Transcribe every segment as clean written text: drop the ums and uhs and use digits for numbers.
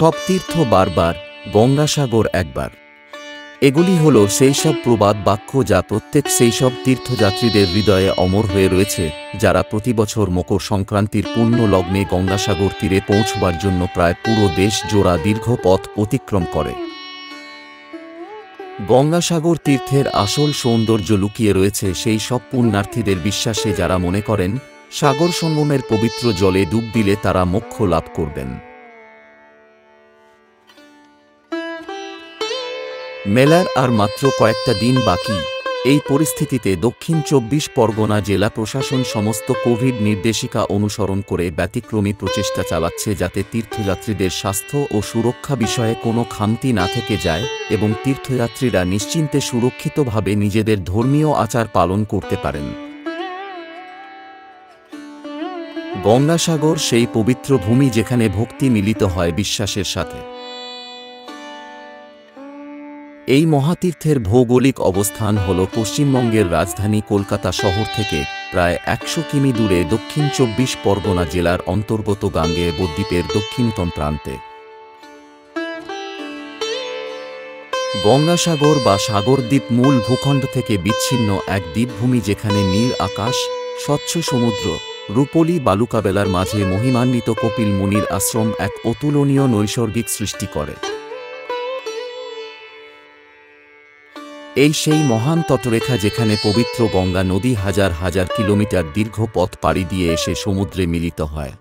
সব তীর্থ বারবার, গঙ্গাসাগর একবার। এগুলি হল সেই সব প্রবাদ বাক্য যা প্রত্যেক সেই সব তীর্থযাত্রীদের হৃদয়ে অমর হয়ে রয়েছে, যারা প্রতিবছর মকর সংক্রান্তির পূর্ণ লগ্নে গঙ্গাসাগর তীরে পৌঁছবার জন্য প্রায় পুরো দেশ জোড়া দীর্ঘ পথ অতিক্রম করে। গঙ্গাসাগর তীর্থের আসল সৌন্দর্য লুকিয়ে রয়েছে সেই সব পুণ্যার্থীদের বিশ্বাসে, যারা মনে করেন সাগর সঙ্গমের পবিত্র জলে ডুব দিলে তারা মোক্ষ লাভ করবেন। মেলার আর মাত্র কয়েকটা দিন বাকি। এই পরিস্থিতিতে দক্ষিণ ২৪ পরগনা জেলা প্রশাসন সমস্ত কোভিড নির্দেশিকা অনুসরণ করে ব্যতিক্রমী প্রচেষ্টা চালাচ্ছে, যাতে তীর্থযাত্রীদের স্বাস্থ্য ও সুরক্ষা বিষয়ে কোনো খামতি না থেকে যায় এবং তীর্থযাত্রীরা নিশ্চিন্তে সুরক্ষিতভাবে নিজেদের ধর্মীয় আচার পালন করতে পারেন। গঙ্গাসাগর সেই পবিত্র ভূমি যেখানে ভক্তি মিলিত হয় বিশ্বাসের সাথে। এই মহাতীর্থের ভৌগোলিক অবস্থান হল পশ্চিমবঙ্গের রাজধানী কলকাতা শহর থেকে প্রায় ১০০ কিমি দূরে দক্ষিণ ২৪ পরগনা জেলার অন্তর্গত গাঙ্গেয় দ্বীপের দক্ষিণতম প্রান্তে। গঙ্গাসাগর বা সাগরদ্বীপ মূল ভূখণ্ড থেকে বিচ্ছিন্ন এক দ্বীপভূমি, যেখানে নীল আকাশ, স্বচ্ছ সমুদ্র, রূপলী বালুকাবেলার মাঝে মহিমান্বিত কপিল মুনির আশ্রম এক অতুলনীয় নৈসর্গিক সৃষ্টি করে। এই সেই মহান তটরেখা যেখানে পবিত্র গঙ্গা নদী হাজার হাজার কিলোমিটার দীর্ঘ পথ পাড়ি দিয়ে এসে সমুদ্রে মিলিত হয়।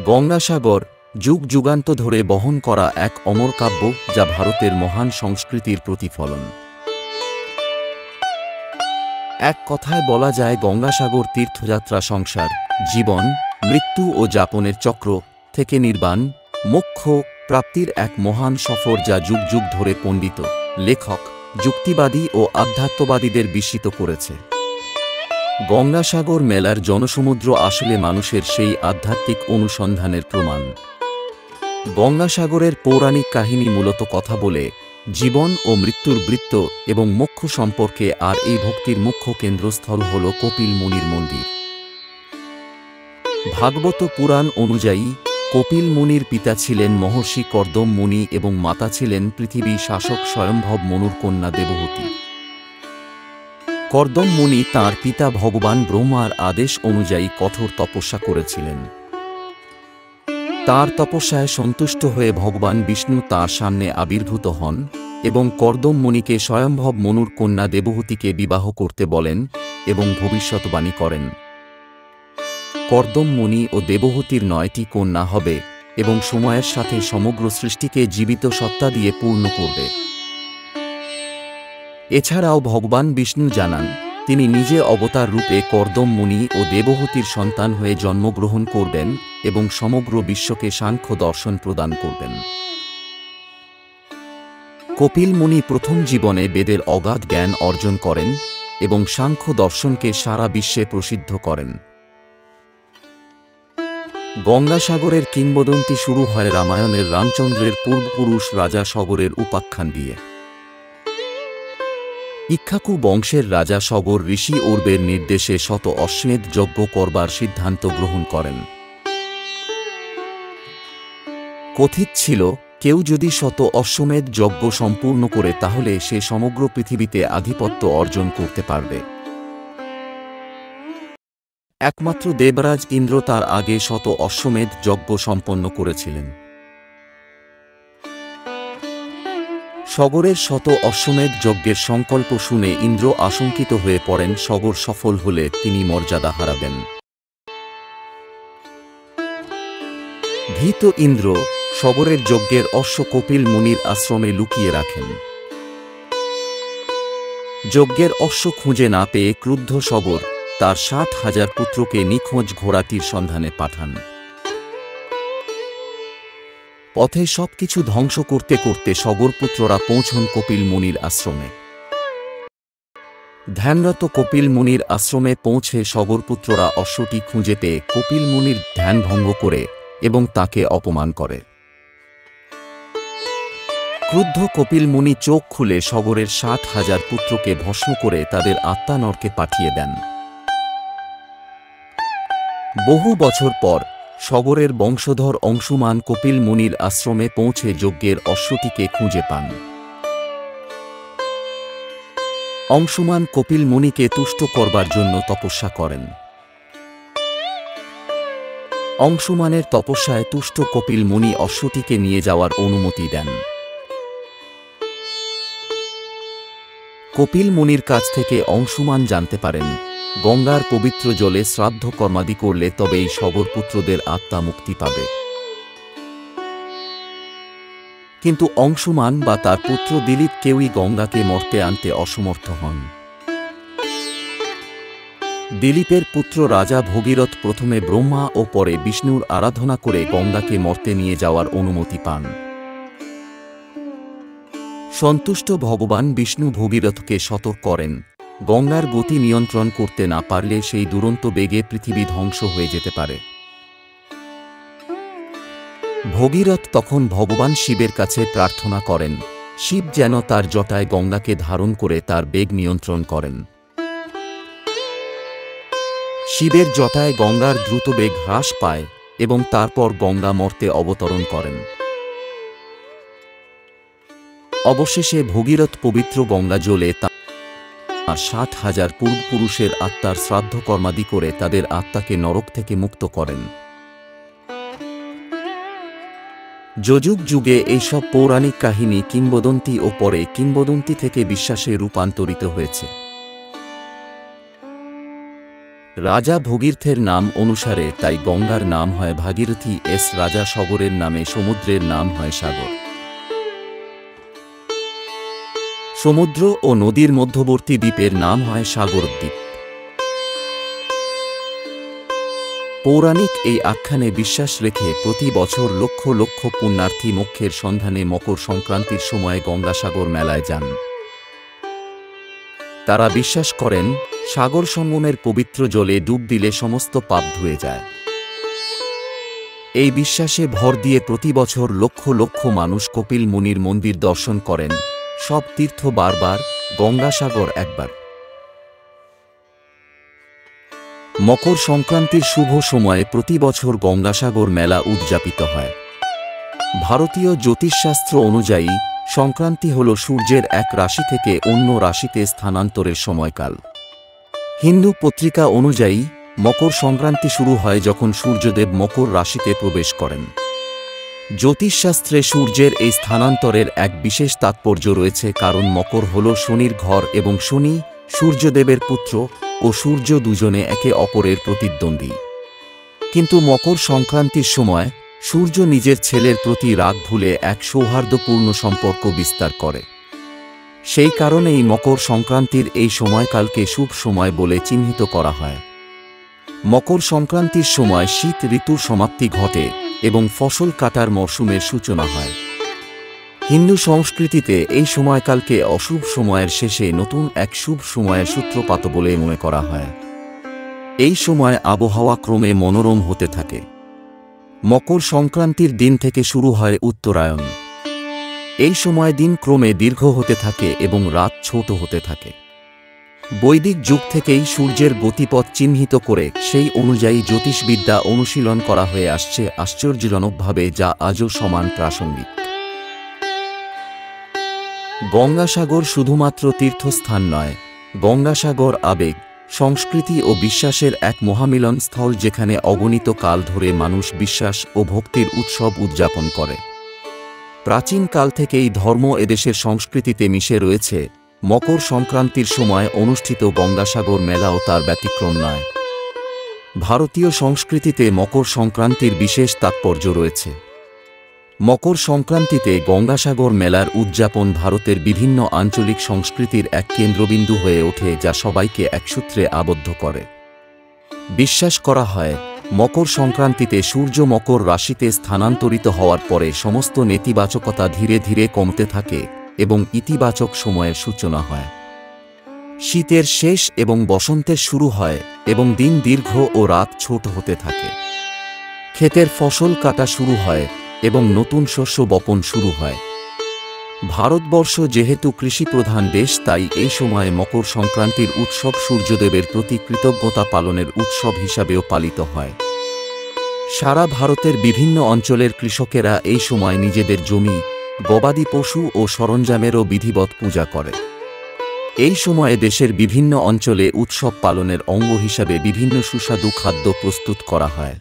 গঙ্গাসাগর যুগ যুগান্ত ধরে বহন করা এক অমর কাব্য, যা ভারতের মহান সংস্কৃতির প্রতিফলন। এক কথায় বলা যায়, গঙ্গাসাগর তীর্থযাত্রা সংসার, জীবন, মৃত্যু ও যাপনের চক্র থেকে নির্বাণ, মোক্ষ প্রাপ্তির এক মহান সফর, যা যুগ যুগ ধরে পণ্ডিত, লেখক, যুক্তিবাদী ও আধ্যাত্মবাদীদের বিস্মিত করেছে। গঙ্গাসাগর মেলার জনসমুদ্র আসলে মানুষের সেই আধ্যাত্মিক অনুসন্ধানের প্রমাণ। গঙ্গাসাগরের পৌরাণিক কাহিনী মূলত কথা বলে জীবন ও মৃত্যুর বৃত্ত এবং মোক্ষ সম্পর্কে, আর এই ভক্তির মুখ্য কেন্দ্রস্থল হল কপিল মুনির মন্দির। ভাগবত পুরাণ অনুযায়ী কপিল মুনির পিতা ছিলেন মহর্ষি কর্দম মুনি এবং মাতা ছিলেন পৃথিবী শাসক স্বয়ম্ভব মনুর কন্যা দেবহূতি। কর্দম মুনি তাঁর পিতা ভগবান ব্রহ্মার আদেশ অনুযায়ী কঠোর তপস্যা করেছিলেন। তাঁর তপস্যায় সন্তুষ্ট হয়ে ভগবান বিষ্ণু তাঁর সামনে আবির্ভূত হন এবং কর্দম মুনিকে স্বয়ম্ভব মনুর কন্যা দেবহূতিকে বিবাহ করতে বলেন এবং ভবিষ্যৎবাণী করেন। কর্দম মুনি ও দেবহূতির ৯টি কন্যা হবে এবং সময়ের সাথে সমগ্র সৃষ্টিকে জীবিত সত্তা দিয়ে পূর্ণ করবে। এছাড়াও ভগবান বিষ্ণু জানান, তিনি নিজে অবতার রূপে কর্দম মুনি ও দেবহূতির সন্তান হয়ে জন্মগ্রহণ করবেন এবং সমগ্র বিশ্বকে সাংখ্য দর্শন প্রদান করবেন। কপিল মুনি প্রথম জীবনে বেদের অগাধ জ্ঞান অর্জন করেন এবং সাংখ্য দর্শনকে সারা বিশ্বে প্রসিদ্ধ করেন। গঙ্গাসাগরের কিংবদন্তি শুরু হয় রামায়ণের রামচন্দ্রের পূর্বপুরুষ রাজা সগরের উপাখ্যান দিয়ে। ইক্ষ্বাকু বংশের রাজা সগর ঋষি অর্বের নির্দেশে শত অশ্বমেধ যজ্ঞ করবার সিদ্ধান্ত গ্রহণ করেন। কথিত ছিল, কেউ যদি শত অশ্বমেধ যজ্ঞ সম্পূর্ণ করে তাহলে সে সমগ্র পৃথিবীতে আধিপত্য অর্জন করতে পারবে। একমাত্র দেবরাজ ইন্দ্র তার আগে শত অশ্বমেধ যজ্ঞ সম্পন্ন করেছিলেন। সগরের শত অশ্বমেধ যজ্ঞের সংকল্প শুনে ইন্দ্র আশঙ্কিত হয়ে পড়েন, সগর সফল হলে তিনি মর্যাদা হারাবেন। ভীত ইন্দ্র সগরের যজ্ঞের অশ্ব কপিল মুনির আশ্রমে লুকিয়ে রাখেন। যজ্ঞের অশ্ব খুঁজে না পেয়ে ক্রুদ্ধ সগর তার ৬০,০০০ পুত্রকে নিখোঁজ ঘোড়াটির সন্ধানে পাঠান। পথে সবকিছু ধ্বংস করতে করতে সগরপুত্ররা পৌঁছন কপিল মুনির আশ্রমে। ধ্যানরত কপিল মুনির আশ্রমে পৌঁছে সগরপুত্ররা অশ্বটি খুঁজে পেয়ে কপিল মুনির ধ্যান ভঙ্গ করে এবং তাকে অপমান করে। ক্রুদ্ধ কপিল মুনি চোখ খুলে সগরের ৬০,০০০ পুত্রকে ভস্ম করে তাদের আত্মা নরকে পাঠিয়ে দেন। বহু বছর পর সগরের বংশধর অংশুমান কপিল মুনির আশ্রমে পৌঁছে যজ্ঞের অশ্বটিকে খুঁজে পান। অংশুমান কপিল মুনিকে তুষ্ট করবার জন্য তপস্যা করেন। অংশুমানের তপস্যায় তুষ্ট কপিল মুনি অশ্বটিকে নিয়ে যাওয়ার অনুমতি দেন। কপিল মুনির কাছ থেকে অংশুমান জানতে পারেন গঙ্গার পবিত্র জলে শ্রাদ্ধ কর্মাদি করলে তবেই সগরপুত্রদের আত্মা মুক্তি পাবে। কিন্তু অংশুমান বা তার পুত্র দিলীপ কেউই গঙ্গাকে মর্তে আনতে অসমর্থ হন। দিলীপের পুত্র রাজা ভগীরথ প্রথমে ব্রহ্মা ও পরে বিষ্ণুর আরাধনা করে গঙ্গাকে মর্তে নিয়ে যাওয়ার অনুমতি পান। সন্তুষ্ট ভগবান বিষ্ণু ভগীরথকে সতর্ক করেন গঙ্গার গতি নিয়ন্ত্রণ করতে না পারলে সেই দুরন্ত বেগে পৃথিবী ধ্বংস হয়ে যেতে পারে। ভগীরথ তখন ভগবান শিবের কাছে প্রার্থনা করেন শিব যেন তার জটায় গঙ্গাকে ধারণ করে তার বেগ নিয়ন্ত্রণ করেন। শিবের জটায় গঙ্গার দ্রুত বেগ হ্রাস পায় এবং তারপর গঙ্গা মর্তে অবতরণ করেন। অবশেষে ভগীরথ পবিত্র গঙ্গা জলে তার 60,000 পূর্বপুরুষের আত্মার শ্রাদ্ধ কর্মাদি করে তাদের আত্মাকে নরক থেকে মুক্ত করেন। যযুগ যুগে এইসব পৌরাণিক কাহিনী কিংবদন্তি ও পরে কিংবদন্তি থেকে বিশ্বাসে রূপান্তরিত হয়েছে। রাজা ভগীরথের নাম অনুসারে তাই গঙ্গার নাম হয় ভাগীরথী, রাজা সগরের নামে সমুদ্রের নাম হয় সাগর। সমুদ্র ও নদীর মধ্যবর্তী দ্বীপের নাম হয় সাগরদ্বীপ। পৌরাণিক এই আখ্যানে বিশ্বাস রেখে প্রতি বছর লক্ষ লক্ষ পুণ্যার্থী মোক্ষের সন্ধানে মকর সংক্রান্তির সময় গঙ্গাসাগর মেলায় যান। তারা বিশ্বাস করেন সাগর সঙ্গমের পবিত্র জলে ডুব দিলে সমস্ত পাপ ধুয়ে যায়। এই বিশ্বাসে ভর দিয়ে প্রতি বছর লক্ষ লক্ষ মানুষ কপিল মুনির মন্দির দর্শন করেন। সব তীর্থ বারবার, গঙ্গাসাগর একবার। মকর সংক্রান্তির শুভ সময়ে প্রতি বছর গঙ্গাসাগর মেলা উদযাপিত হয়। ভারতীয় জ্যোতিষশাস্ত্র অনুযায়ী সংক্রান্তি হল সূর্যের এক রাশি থেকে অন্য রাশিতে স্থানান্তরের সময়কাল। হিন্দু পত্রিকা অনুযায়ী মকর সংক্রান্তি শুরু হয় যখন সূর্যদেব মকর রাশিতে প্রবেশ করেন। জ্যোতিষশাস্ত্রে সূর্যের এই স্থানান্তরের এক বিশেষ তাৎপর্য রয়েছে, কারণ মকর হল শনির ঘর এবং শনি সূর্যদেবের পুত্র ও সূর্য দুজনে একে অপরের প্রতিদ্বন্দ্বী। কিন্তু মকর সংক্রান্তির সময় সূর্য নিজের ছেলের প্রতি রাগ ভুলে এক সৌহার্দ্যপূর্ণ সম্পর্ক বিস্তার করে। সেই কারণেই মকর সংক্রান্তির এই সময়কালকে শুভ সময় বলে চিহ্নিত করা হয়। মকর সংক্রান্তির সময় শীত ঋতুর সমাপ্তি ঘটে এবং ফসল কাটার মরশুমের সূচনা হয়। হিন্দু সংস্কৃতিতে এই সময়কালকে অশুভ সময়ের শেষে নতুন এক শুভ সময়ের সূত্রপাত বলে মনে করা হয়। এই সময় আবহাওয়া ক্রমে মনোরম হতে থাকে। মকর সংক্রান্তির দিন থেকে শুরু হয় উত্তরায়ণ। এই সময় দিন ক্রমে দীর্ঘ হতে থাকে এবং রাত ছোট হতে থাকে। বৈদিক যুগ থেকেই সূর্যের গতিপথ চিহ্নিত করে সেই অনুযায়ী জ্যোতিষবিদ্যা অনুশীলন করা হয়ে আসছে আশ্চর্যজনকভাবে, যা আজও সমান প্রাসঙ্গিক। গঙ্গাসাগর শুধুমাত্র তীর্থস্থান নয়, গঙ্গাসাগর আবেগ, সংস্কৃতি ও বিশ্বাসের এক মহামিলন স্থল, যেখানে অগণিত কাল ধরে মানুষ বিশ্বাস ও ভক্তির উৎসব উদযাপন করে। প্রাচীন কাল থেকেই ধর্ম এদেশের সংস্কৃতিতে মিশে রয়েছে। মকর সংক্রান্তির সময় অনুষ্ঠিত গঙ্গাসাগর মেলাও তার ব্যতিক্রম নয়। ভারতীয় সংস্কৃতিতে মকর সংক্রান্তির বিশেষ তাৎপর্য রয়েছে। মকর সংক্রান্তিতে গঙ্গাসাগর মেলার উদযাপন ভারতের বিভিন্ন আঞ্চলিক সংস্কৃতির এক কেন্দ্রবিন্দু হয়ে ওঠে, যা সবাইকে একসূত্রে আবদ্ধ করে। বিশ্বাস করা হয় মকর সংক্রান্তিতে সূর্য মকর রাশিতে স্থানান্তরিত হওয়ার পরে সমস্ত নেতিবাচকতা ধীরে ধীরে কমতে থাকে এবং ইতিবাচক সময়ের সূচনা হয়। শীতের শেষ এবং বসন্তের শুরু হয় এবং দিন দীর্ঘ ও রাত ছোট হতে থাকে। ক্ষেতের ফসল কাটা শুরু হয় এবং নতুন শস্য বপন শুরু হয়। ভারতবর্ষ যেহেতু কৃষিপ্রধান দেশ, তাই এই সময়ে মকর সংক্রান্তির উৎসব সূর্যদেবের প্রতি কৃতজ্ঞতা পালনের উৎসব হিসাবেও পালিত হয়। সারা ভারতের বিভিন্ন অঞ্চলের কৃষকেরা এই সময় নিজেদের জমি, গবাদি পশু ও সরঞ্জামেরও বিধিবৎ পূজা করে। এই সময়ে দেশের বিভিন্ন অঞ্চলে উৎসব পালনের অঙ্গ হিসাবে বিভিন্ন সুস্বাদু খাদ্য প্রস্তুত করা হয়।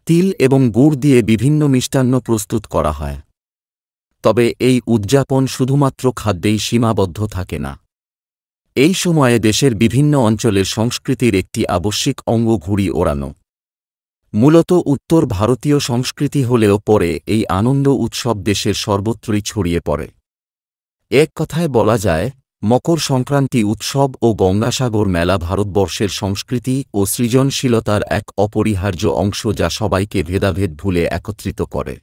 তিল এবং গুড় দিয়ে বিভিন্ন মিষ্টান্ন প্রস্তুত করা হয়। তবে এই উদযাপন শুধুমাত্র খাদ্যেই সীমাবদ্ধ থাকে না। এই সময়ে দেশের বিভিন্ন অঞ্চলের সংস্কৃতির একটি আবশ্যিক অঙ্গ ঘুড়ি ওড়ানো। মূলত উত্তর ভারতীয় সংস্কৃতি হলেও পরে এই আনন্দ উৎসব দেশের সর্বত্রই ছড়িয়ে পড়ে। এক কথায় বলা যায়, মকর সংক্রান্তি উৎসব ও গঙ্গাসাগর মেলা ভারতবর্ষের সংস্কৃতি ও সৃজনশীলতার এক অপরিহার্য অংশ, যা সবাইকে ভেদাভেদ ভুলে একত্রিত করে।